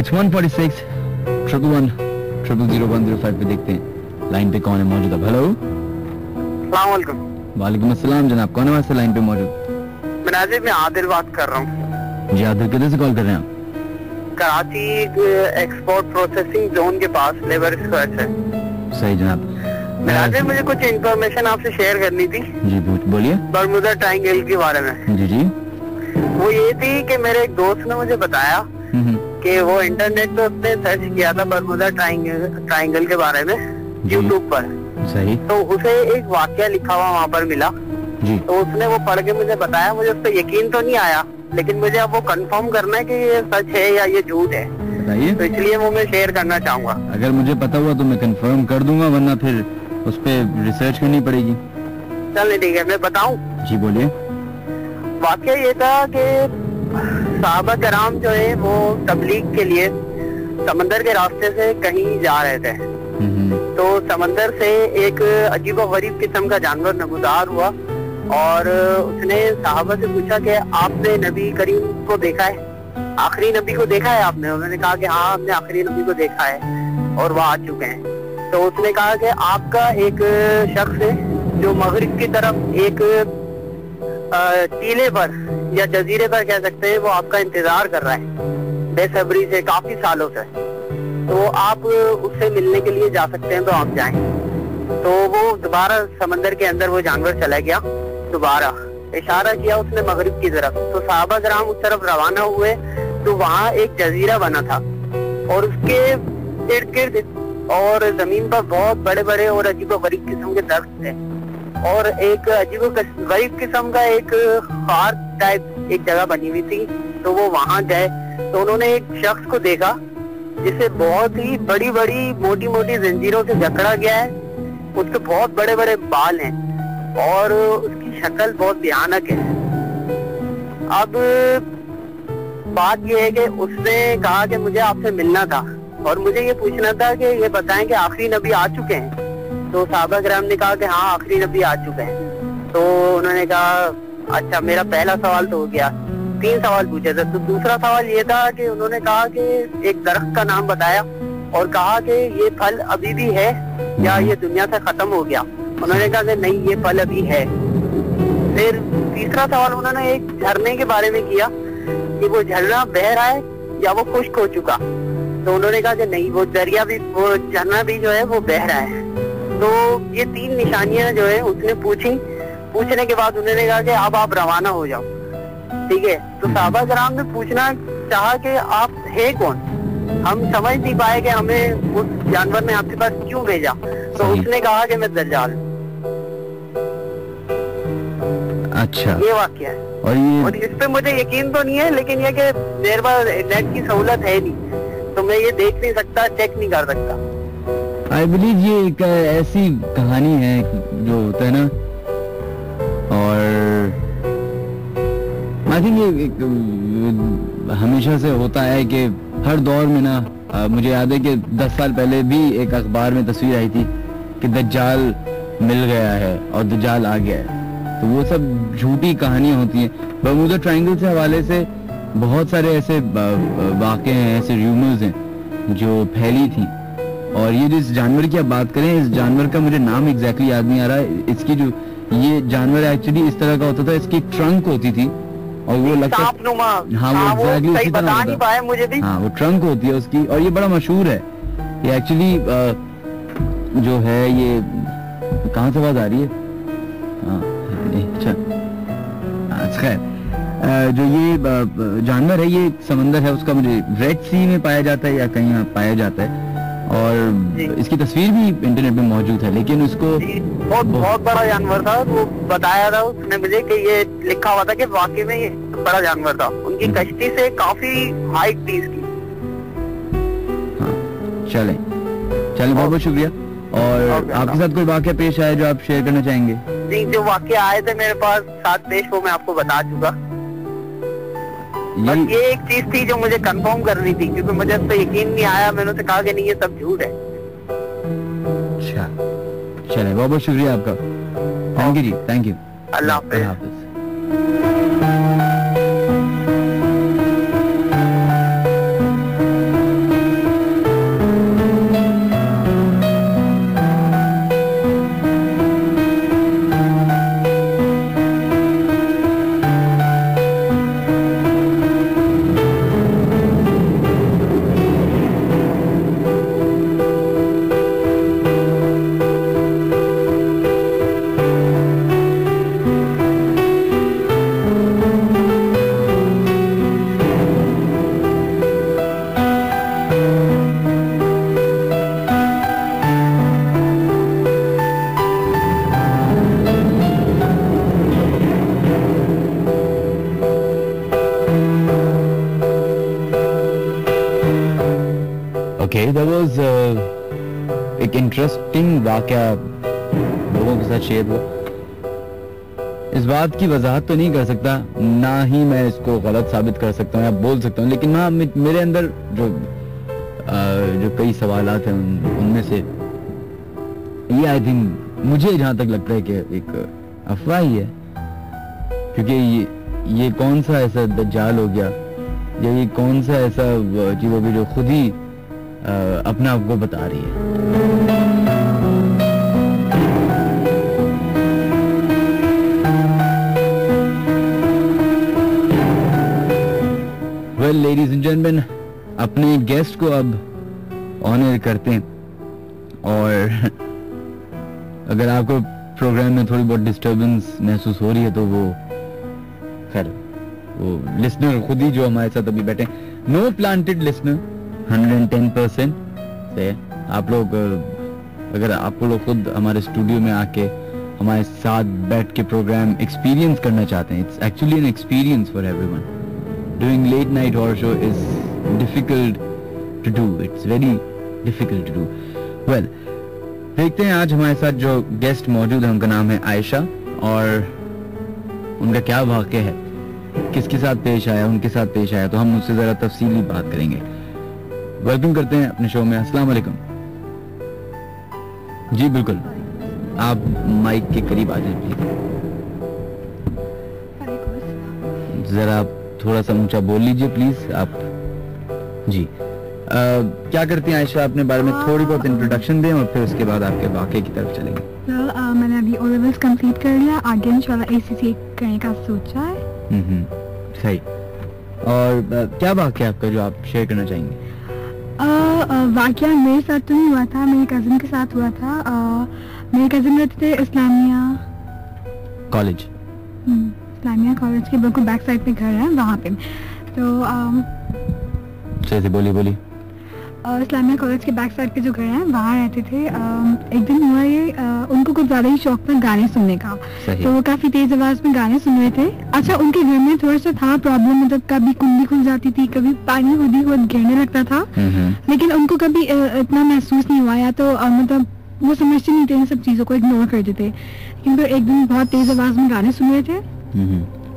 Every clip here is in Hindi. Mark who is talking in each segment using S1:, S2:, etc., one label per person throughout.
S1: It's 146 111 000 पे देखते हैं लाइन पे कौन है मौजूद। अब हेलो, वालेकुम अस्सलाम जनाब, कौन है वहाँ से लाइन पे मौजूद?
S2: मैं आदिल बात कर रहा हूँ।
S1: जी आदिल, किधर से कॉल कर रहे हैं आप?
S2: कराची एक्सपोर्ट प्रोसेसिंग जोन के पास लेबर स्क्वायर है।
S1: सही जनाब।
S2: आदिल, मुझे कुछ इन्फॉर्मेशन आपसे शेयर करनी थी।
S1: जी बोलिए।
S2: बरमुदा ट्रायंगल के बारे में।
S1: जी
S2: वो ये थी कि मेरे एक दोस्त ने मुझे बताया कि वो इंटरनेट पे उसने सर्च किया था बरमुदा ट्रायंगल के बारे में यूट्यूब पर।
S1: सही।
S2: तो उसे एक वाक्य लिखा हुआ वहाँ पर मिला
S1: जी।
S2: तो उसने वो पढ़ के मुझे बताया। मुझे उस पर यकीन तो नहीं आया, लेकिन मुझे अब वो कंफर्म करना है कि ये सच है या ये झूठ है।
S1: बताइए।
S2: तो इसलिए वो मैं शेयर करना चाहूँगा।
S1: अगर मुझे पता हुआ तो मैं कंफर्म कर दूंगा, वरना फिर उस पर रिसर्च करनी पड़ेगी।
S2: चलिए ठीक है, मैं बताऊँ?
S1: जी बोलिए।
S2: वाकया ये था कि सहाबा कराम जो है वो तबलीग के लिए समंदर के रास्ते से कहीं जा रहे थे। तो समंदर से एक अजीब गरीब किस्म का जानवर नमूदार हुआ और उसने सहाबा से पूछा कि आपने नबी करीम को देखा है, आखिरी नबी को देखा है आपने? उन्होंने कहा कि हाँ, हमने आखिरी नबी को देखा है और वह आ चुके हैं। तो उसने कहा कि आपका एक शख्स है जो मगरिब की तरफ एक टीले पर या जजीरे पर कह सकते हैं, वो आपका इंतजार कर रहा है बेसब्री से काफी सालों से। तो आप उससे मिलने के लिए जा सकते हैं तो आप जाएं। तो वो दोबारा समंदर के अंदर वो जानवर चला गया, दोबारा इशारा किया उसने मगरिब की तरफ। तो सहाबा कराम उस तरफ रवाना हुए तो वहाँ एक जजीरा बना था और उसके इर्द गिर्द और जमीन पर बहुत बड़े बड़े और अजीब गरीब किस्म के दरख्त थे और एक अजीब गरीब किस्म का एक खार टाइप एक जगह बनी हुई थी। तो वो वहाँ गए तो उन्होंने एक शख्स को देखा जिसे बहुत ही बड़ी बड़ी मोटी मोटी जंजीरों से जकड़ा गया है। उसके बहुत बड़े बड़े बाल हैं और उसकी शक्ल बहुत भयानक है। अब बात यह है कि उसने कहा कि मुझे आपसे मिलना था और मुझे ये पूछना था कि ये बताएं कि आखिरी नबी आ चुके हैं? तो सहाबा कराम ने कहा कि हाँ, आखिरी नबी आ चुके हैं। तो उन्होंने कहा अच्छा, मेरा पहला सवाल तो हो गया। 3 सवाल पूछे थे। तो दूसरा सवाल ये था कि उन्होंने कहा कि एक दरख्त का नाम बताया और कहा कि ये फल अभी भी है या ये दुनिया से खत्म हो गया? उन्होंने कहा कि नहीं, ये फल अभी है। फिर तीसरा सवाल उन्होंने एक झरने के बारे में किया कि वो झरना बह रहा है या वो खुश्क हो चुका? तो उन्होंने कहा कि नहीं, वो दरिया भी, वो झरना भी जो है वो बह रहा है। तो ये 3 निशानियां जो है उसने पूछी। पूछने के बाद उन्होंने कहा कि अब आप रवाना हो जाओ, ठीक है? तो सहाबा कराम ने पूछना चाहा कि आप है कौन? हम समझ नहीं पाए कि हमें उस जानवर ने आपके पास क्यों भेजा। तो उसने कहा कि मैं दज्जाल।
S1: अच्छा,
S2: ये वाक्य है और इस पे मुझे यकीन तो नहीं है, लेकिन ये कि मेरे पास नेट की सहूलत है नहीं तो मैं ये देख नहीं सकता, चेक नहीं कर सकता।
S1: आई बिलीव ये एक ऐसी कहानी है जो होता है ना, और आई थिंक ये हमेशा से होता है कि हर दौर में ना, मुझे याद है कि 10 साल पहले भी एक अखबार में तस्वीर आई थी कि दज्जाल मिल गया है और दज्जाल आ गया है। तो वो सब झूठी कहानियां होती हैं। बरमुदा ट्रायंगल से हवाले से बहुत सारे ऐसे वाक़े हैं, ऐसे र्यूमर्स हैं जो फैली थी। और ये जिस जानवर की आप बात करें, इस जानवर का मुझे नाम एग्जैक्टली याद नहीं आ रहा है। इसकी जो ये जानवर एक्चुअली इस तरह का होता था, इसकी ट्रंक होती थी और वो लगता है, हाँ वो एग्जैक्टली उसी तरह होता है।
S2: मुझे भी, हाँ
S1: वो ट्रंक होती है उसकी और ये बड़ा मशहूर है। ये एक्चुअली जो है, ये कहाँ से आवाज आ रही है? अच्छा, खैर, जो ये जानवर है ये समंदर है उसका, मुझे रेड सी में पाया जाता है या कहीं पाया जाता है और इसकी तस्वीर भी इंटरनेट में मौजूद है। लेकिन उसको
S2: बहुत बड़ा जानवर था। वो बताया था उसने मुझे कि ये लिखा हुआ था कि वाकई में ये बड़ा जानवर था। उनकी कश्ती से काफी हाइट थी इसकी।
S1: हाँ, चले बहुत बहुत शुक्रिया। और आपके साथ कोई वाकया पेश आया जो आप शेयर करना चाहेंगे?
S2: जी, जो वाकये आए थे मेरे पास 7 पेश, वो मैं आपको बता चुका। बस ये एक चीज थी जो मुझे कंफर्म करनी थी, क्योंकि मुझे इस पे यकीन नहीं आया। मैंने उसे कहा कि नहीं, ये सब झूठ है।
S1: अच्छा, चले बहुत बहुत शुक्रिया आपका। थैंक यू जी, थैंक यू।
S2: अल्लाह हाफिज।
S1: ओके, दैट वाज एक इंटरेस्टिंग वाकया लोगों के साथ शेयर हुआ। इस बात की वजाहत तो नहीं कर सकता, ना ही मैं इसको गलत साबित कर सकता हूँ या बोल सकता हूँ, लेकिन हाँ मेरे अंदर जो कई सवालात हैं उनमें से ये आई थिंक मुझे जहाँ तक लगता है कि एक अफवाह ही है, क्योंकि ये कौन सा ऐसा दज्जाल हो गया या ये कौन सा ऐसा चीज होगी जो खुद ही अपने आप को बता रही है। वेल लेडीज एंड जेंटलमैन, अपने गेस्ट को अब ऑनर करते हैं, और अगर आपको प्रोग्राम में थोड़ी बहुत डिस्टरबेंस महसूस हो रही है तो वो खैर वो लिसनर खुद ही जो हमारे साथ अभी बैठे, नो प्लांटेड लिसनर 110% से आप लोग, अगर आपको लोग खुद हमारे स्टूडियो में आके हमारे साथ बैठ के प्रोग्राम एक्सपीरियंस करना चाहते हैं, it's actually an experience for everyone. Doing late night horror show is difficult to do, it's very difficult to do. Well, देखते हैं आज हमारे साथ जो गेस्ट मौजूद है उनका नाम है आयशा, और उनका क्या वाक़या है, किसके साथ पेश आया, उनके साथ पेश आया, तो हम उससे जरा तफसीली बात करेंगे। वेलकम करते हैं अपने शो में। अस्सलाम वालेकुम। जी बिल्कुल, आप माइक के करीब आ जाए प्लीज। जरा आप थोड़ा सा ऊंचा बोल लीजिए प्लीज आप। जी क्या करती हैं आयशा, अपने बारे में थोड़ी बहुत इंट्रोडक्शन दें और फिर उसके बाद आपके वाक़े की तरफ चलेंगे।
S3: मैंने अभी ओ लेवल्स कंप्लीट कर लिया, आगे इंशाल्लाह एसीसी करने का सोचा है।
S1: सही। और क्या वाक़या आपका जो आप शेयर करना चाहेंगे?
S3: वाक़या मेरे साथ तो नहीं हुआ था, मेरी कजिन के साथ हुआ था। मेरे कजिन रहते थे इस्लामिया
S1: कॉलेज,
S3: इस्लामिया कॉलेज के बिल्कुल बैक साइड पे घर है वहाँ पे। तो
S1: सही से बोलिए।
S3: इस्लामिया कॉलेज के बैक साइड पे जो घर है वहाँ रहते थे। एक दिन हुआ ये, उनको कुछ ज्यादा ही शौक था गाने सुनने का, तो वो काफी तेज आवाज में गाने सुन रहे थे। अच्छा, उनके घर में थोड़ा सा था प्रॉब्लम, मतलब कभी कुंडी खुल जाती थी, कभी पानी खुद गिरने लगता था, लेकिन उनको कभी इतना महसूस नहीं हुआ, या तो मतलब वो समझते नहीं थे, इन सब चीजों को इग्नोर करते थे। किंतु एक दिन बहुत तेज आवाज में गाने सुन रहे थे,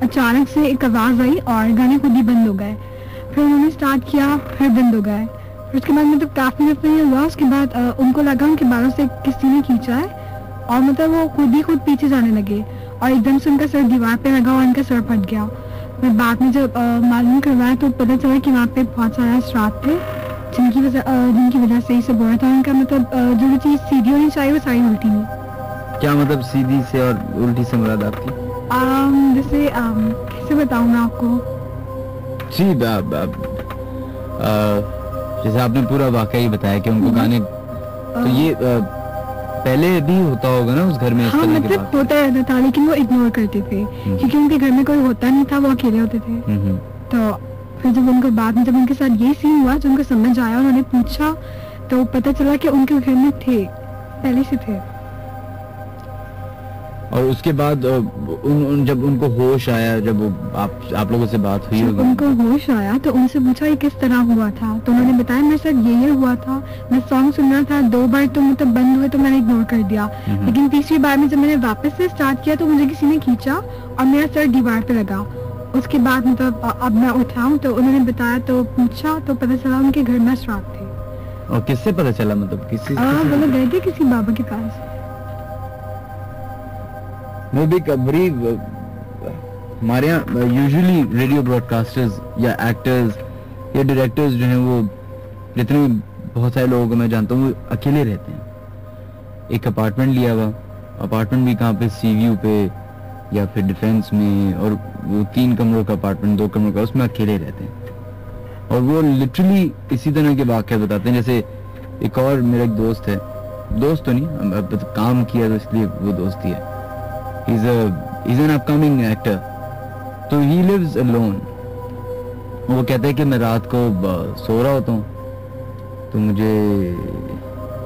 S3: अचानक से एक आवाज आई और गाने खुद ही बंद हो गए। फिर उन्होंने स्टार्ट किया, फिर बंद हो गए। उसके बाद मतलब काफी दफा ये हुआ, उसके बाद उनको लगा उनके बालों से किसी ने खींचा है, और मतलब वो खुद पीछे जाने लगे, और एकदम से उनका सर दीवार पे लगा और उनका सर फट गया। फिर बाद में जब मालूम करवाया तो पता चला कि वहाँ पे बहुत सारे असरात थे जिनकी वजह से ही सब हो रहा था। उनका मतलब जो चीज सीधी होनी चाहिए वो सारी उल्टी हुई।
S1: क्या मतलब सीधी से और उल्टी से मुराद आपकी?
S3: जैसे कैसे बताऊँ मैं आपको?
S1: जी जैसे आपने पूरा वाकया ही बताया कि उनको गाने, तो ये पहले भी होता होगा ना उस घर में?
S3: हाँ, मतलब होता रहता था, लेकिन वो इग्नोर करते थे क्योंकि उनके घर में कोई होता नहीं था, वो अकेले होते थे। तो फिर जब उनको बाद में जब उनके साथ ये सीन हुआ, जो उनको समझ आया, उन्होंने पूछा तो पता चला कि उनके घर में थे, पहले से थे।
S1: और उसके बाद जब उनको होश आया, जब आप लोगों से बात हुई,
S3: उनको होश आया तो उनसे पूछा ये किस तरह हुआ था, तो उन्होंने बताया मेरे साथ ये हुआ था, मैं सॉन्ग सुन रहा था, 2 बार तो मतलब बंद हुए तो मैंने इग्नोर कर दिया, लेकिन तीसरी बार में जब मैंने वापस से स्टार्ट किया तो मुझे किसी ने खींचा और मेरा सर दीवार पे लगा। उसके बाद मतलब अब मैं उठाऊं तो उन्होंने बताया, तो पूछा तो पता चला उनके घर में असरात थे।
S1: और किससे पता चला, मतलब किसी?
S3: बोलो गए थे किसी बाबा के पास।
S1: वो भी कबरी हमारे यहाँ यूजुअली रेडियो ब्रॉडकास्टर्स या एक्टर्स या डायरेक्टर्स जो हैं, वो जितने बहुत सारे लोगों को मैं जानता हूँ वो अकेले रहते हैं। एक अपार्टमेंट लिया हुआ, अपार्टमेंट भी कहाँ पे, सीव्यू पे या फिर डिफेंस में, और वो 3 कमरों का अपार्टमेंट, 2 कमरों का, उसमें अकेले रहते हैं। और वो लिटरली इसी तरह के वाक़े बताते हैं। जैसे एक और मेरा एक दोस्त है, दोस्त तो नहीं, अब काम किया तो इसलिए वो दोस्ती है, he's an upcoming actor, तो he lives alone। वो कहता है कि मैं रात को सो रहा होता हूँ तो मुझे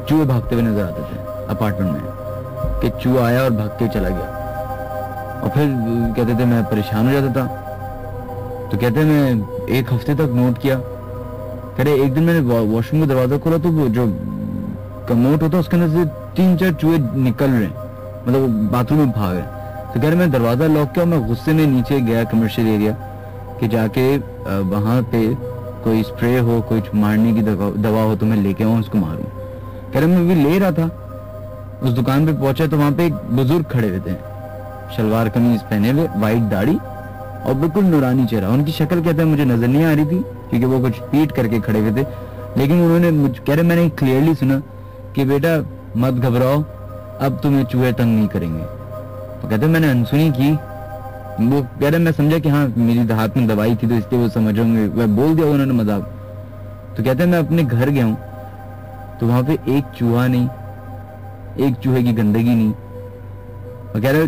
S1: चूहे भागते हुए नजर आते थे अपार्टमेंट में, कि चूहा आया और भाग के चला गया। और फिर कहते थे मैं परेशान हो जाता था, तो कहते हैं मैं 1 हफ्ते तक नोट किया कह रहे एक दिन मैंने वॉशरूम का दरवाजा खोला तो वो जो कमोड होता है उसके अंदर से 3-4 चूहे निकल रहे हैं, मतलब वो बाथरूम में भाग रहे। तो कह रहे मैं दरवाजा लॉक किया, मैं गुस्से में नीचे गया कमर्शियल एरिया कि जाके वहां पे कोई स्प्रे हो, कोई मारने की दवा हो तो मैं लेके आऊँ, उसको मारूं। कह रहे मैं भी ले रहा था, उस दुकान पे पहुंचा तो वहां पे एक बुजुर्ग खड़े हुए थे, शलवार कमीज पहने हुए, वाइट दाढ़ी और बिल्कुल नूरानी चेहरा। उनकी शक्ल कहते हैं मुझे नजर नहीं आ रही थी क्योंकि वो कुछ पीट करके खड़े हुए थे, लेकिन उन्होंने कह रहे मैंने क्लियरली सुना कि बेटा मत घबराओ, अब तुम्हें चूहे तंग नहीं करेंगे। तो कहते मैंने अनसुनी की, वो कह रहे मैं समझा कि हाँ मेरी हाथ में दवाई थी तो इसलिए वो समझ होंगे, वह बोल दिया उन्होंने मजाक। तो कहते मैं अपने घर गया हूँ तो वहां पे एक चूहा नहीं, एक चूहे की गंदगी नहीं। और कह रहे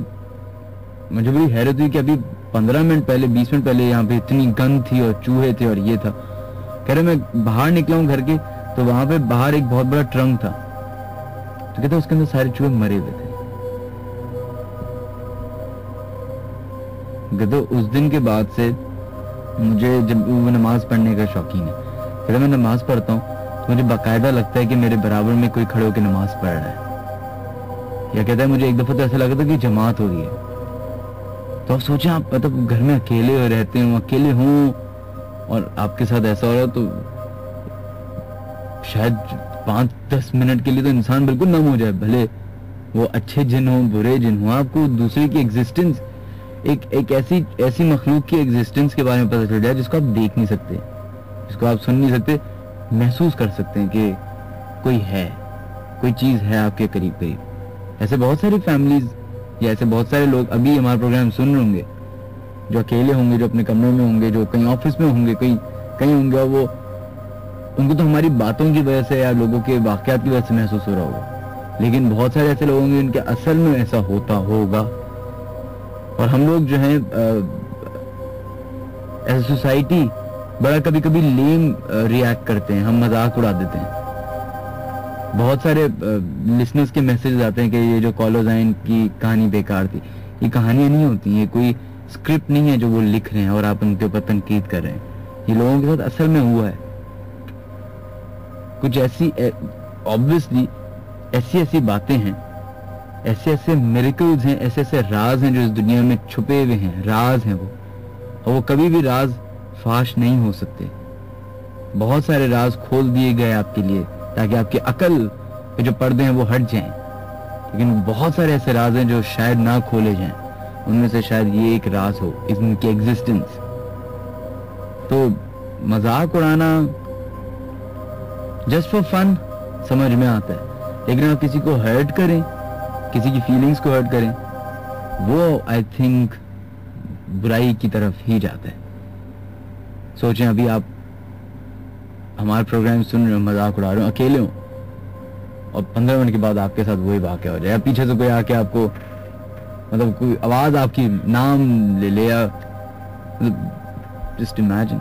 S1: मुझे बड़ी हैरत हुई कि अभी 15 मिनट पहले 20 मिनट पहले यहाँ पे इतनी गंद थी और चूहे थे और ये था। कह रहे मैं बाहर निकला हूँ घर के तो वहां पे बाहर एक बहुत बड़ा ट्रंक था, तो कहते उसके अंदर सारे चूहे मरे हुए थे। कहते उस दिन के बाद से मुझे, जब वो नमाज पढ़ने का शौकीन है, कहते मैं नमाज पढ़ता हूँ तो मुझे बाकायदा लगता है कि मेरे बराबर में कोई खड़े होकर नमाज पढ़ रहा है। या कहता है मुझे एक दफा तो ऐसा लगा था कि जमात हो रही है। तो आप सोचें, आप मतलब घर में अकेले रहते हो, अकेले हों और आपके साथ ऐसा हो रहा तो शायद 5-10 मिनट के लिए तो इंसान बिल्कुल नम हो जाए, भले वो अच्छे जिन हो बुरे जिन हो। आपको दूसरे की एग्जिस्टेंस, एक ऐसी मखलूक की एग्जिस्टेंस के बारे में पता चल जाए जिसको आप देख नहीं सकते, जिसको आप सुन नहीं सकते, महसूस कर सकते हैं कि कोई है, कोई चीज है आपके करीब करीब। ऐसे बहुत सारी फैमिलीज या ऐसे बहुत सारे लोग अभी हमारा प्रोग्राम सुन रहे होंगे जो अकेले होंगे, जो अपने कमरे में होंगे, जो कहीं ऑफिस में होंगे, कहीं होंगे, और वो उनको तो हमारी बातों की वजह से या लोगों के वाकयात की वजह से महसूस हो रहा होगा, लेकिन बहुत सारे ऐसे लोग होंगे जिनके असल में ऐसा होता होगा। और हम लोग जो है एज सोसाइटी बड़ा कभी कभी लेम रिएक्ट करते हैं, हम मजाक उड़ा देते हैं। बहुत सारे लिसनर्स के मैसेज आते हैं कि ये जो कॉलर्स आए इनकी कहानी बेकार थी। ये कहानियां नहीं होती, ये कोई स्क्रिप्ट नहीं है जो वो लिख रहे हैं और आप उनके ऊपर तनकीद कर रहे हैं। ये लोगों के साथ असल में हुआ है। कुछ ऐसी ऑब्वियसली ऐसी बातें हैं, ऐसे मिरेकल्स हैं, ऐसे राज हैं जो इस दुनिया में छुपे हुए हैं, राज हैं वो, और वो कभी भी राज फाश नहीं हो सकते। बहुत सारे राज खोल दिए गए आपके लिए ताकि आपकी अकल के जो पर्दे हैं वो हट जाएं, लेकिन बहुत सारे ऐसे राज हैं जो शायद ना खोले जाएं। उनमें से शायद ये एक राज हो, इनकी एग्जिस्टेंस। तो मजाक उड़ाना जस्ट फॉर फन समझ में आता है, लेकिन आप किसी को हर्ट करें, किसी की फीलिंग्स को हर्ट करें, वो आई थिंक बुराई की तरफ ही जाता है। सोचें अभी आप हमारा प्रोग्राम सुन रहे हो, मजाक उड़ा रहे हो, अकेले हो, और 15 मिनट के बाद आपके साथ वही वाकया हो जाए, पीछे से कोई आके आपको मतलब कोई आवाज आपकी नाम ले ले, या जस्ट इमेजिन।